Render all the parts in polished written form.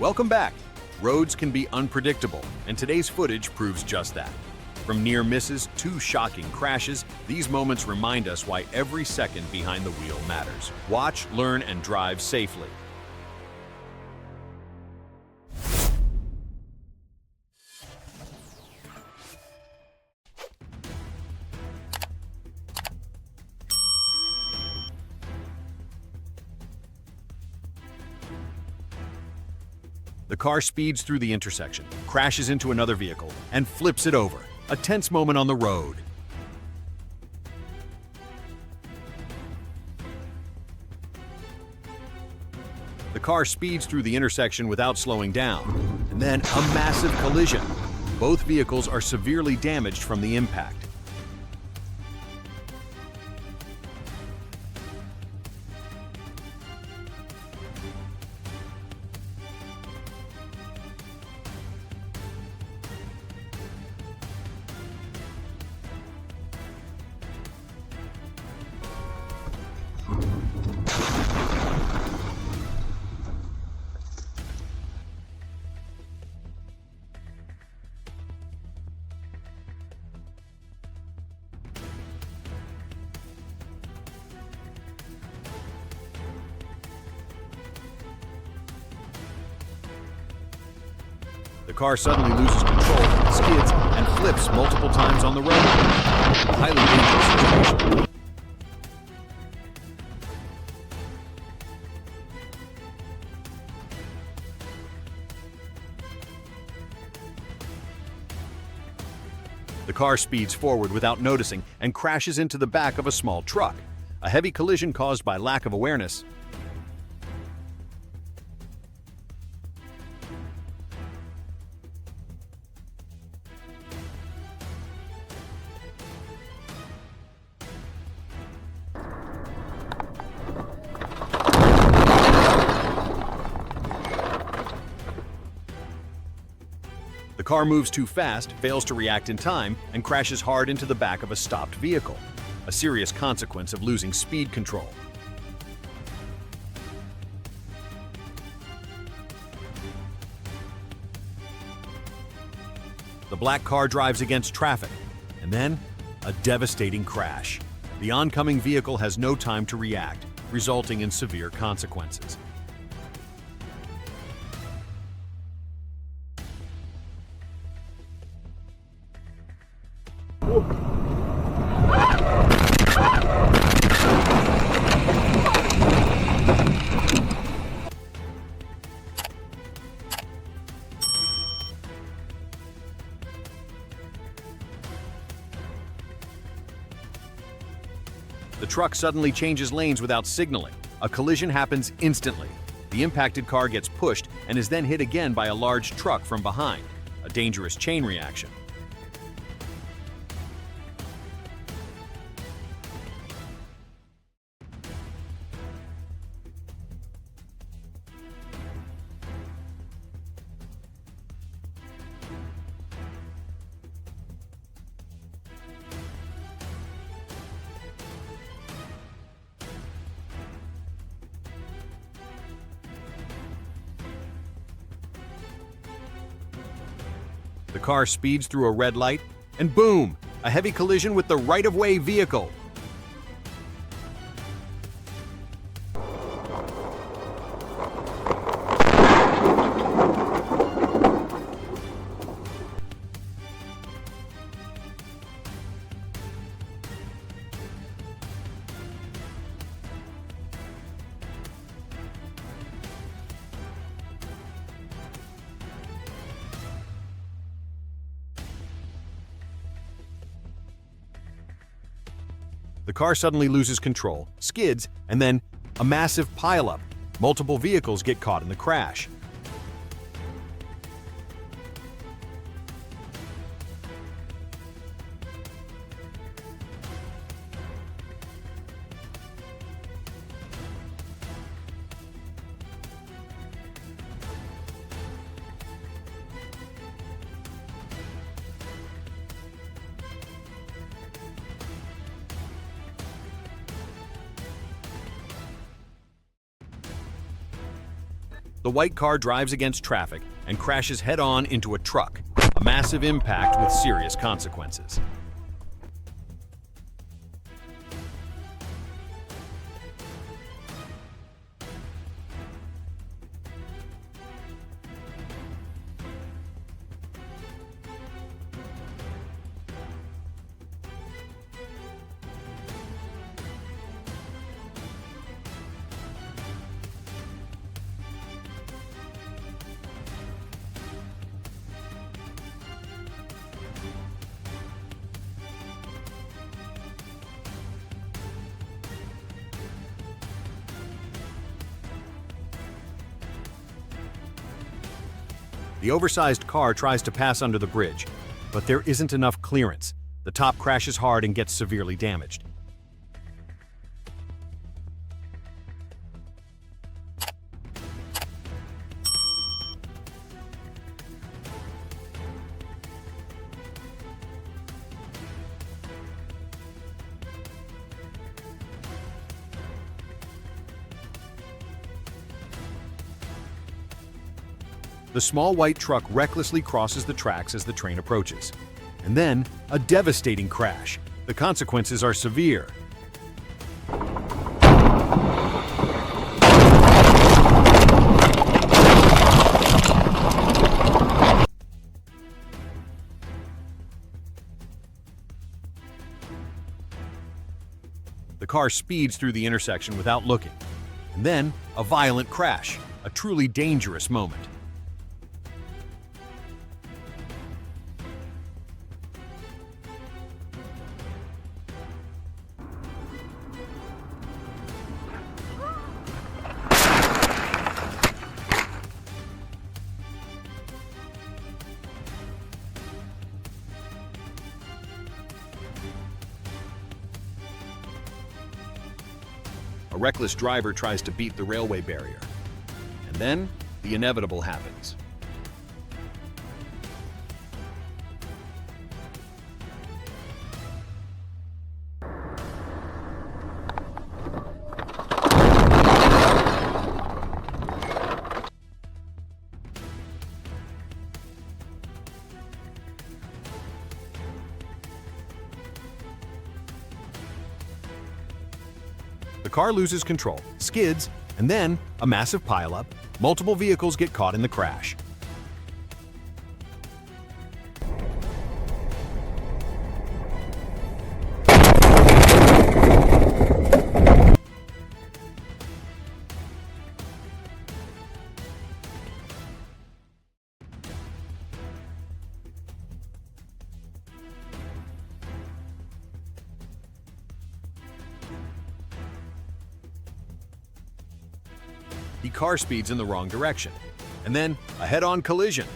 Welcome back. Roads can be unpredictable, and today's footage proves just that. From near misses to shocking crashes, these moments remind us why every second behind the wheel matters. Watch, learn, and drive safely. The car speeds through the intersection, crashes into another vehicle, and flips it over. A tense moment on the road. The car speeds through the intersection without slowing down, and then a massive collision. Both vehicles are severely damaged from the impact. The car suddenly loses control, skids, and flips multiple times on the road. A highly dangerous situation. The car speeds forward without noticing and crashes into the back of a small truck. A heavy collision caused by lack of awareness. The car moves too fast, fails to react in time, and crashes hard into the back of a stopped vehicle, a serious consequence of losing speed control. The black car drives against traffic, and then a devastating crash. The oncoming vehicle has no time to react, resulting in severe consequences. The truck suddenly changes lanes without signaling. A collision happens instantly. The impacted car gets pushed and is then hit again by a large truck from behind, a dangerous chain reaction. The car speeds through a red light, and boom! A heavy collision with the right-of-way vehicle. The car suddenly loses control, skids, and then a massive pileup. Multiple vehicles get caught in the crash. The white car drives against traffic and crashes head-on into a truck, a massive impact with serious consequences. The oversized car tries to pass under the bridge, but there isn't enough clearance. The top crashes hard and gets severely damaged. The small white truck recklessly crosses the tracks as the train approaches. And then, a devastating crash. The consequences are severe. The car speeds through the intersection without looking. And then, a violent crash. A truly dangerous moment. A reckless driver tries to beat the railway barrier. And then, the inevitable happens. The car loses control, skids, and then a massive pileup. Multiple vehicles get caught in the crash. The car speeds in the wrong direction, and then a head-on collision.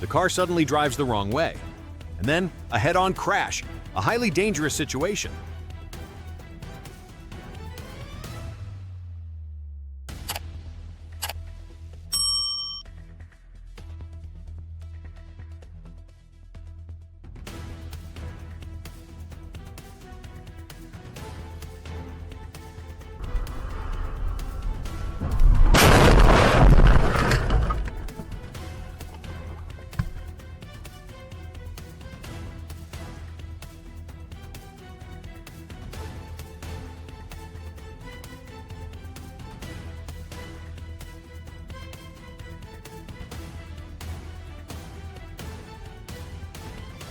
The car suddenly drives the wrong way, and then a head-on crash, a highly dangerous situation.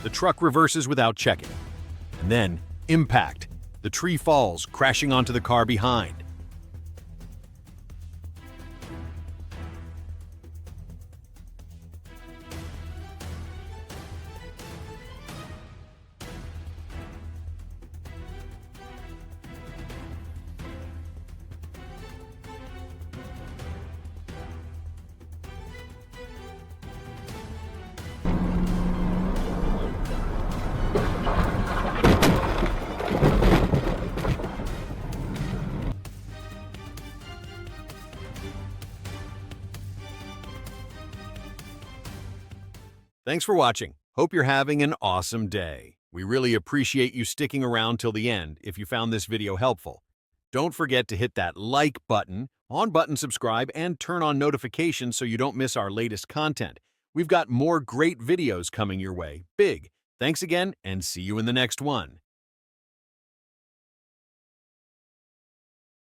The truck reverses without checking. And then, impact. The tree falls, crashing onto the car behind. Thanks for watching. Hope you're having an awesome day. We really appreciate you sticking around till the end if you found this video helpful. Don't forget to hit that like button, on-button subscribe, and turn on notifications so you don't miss our latest content. We've got more great videos coming your way. Big. Thanks again, and see you in the next one.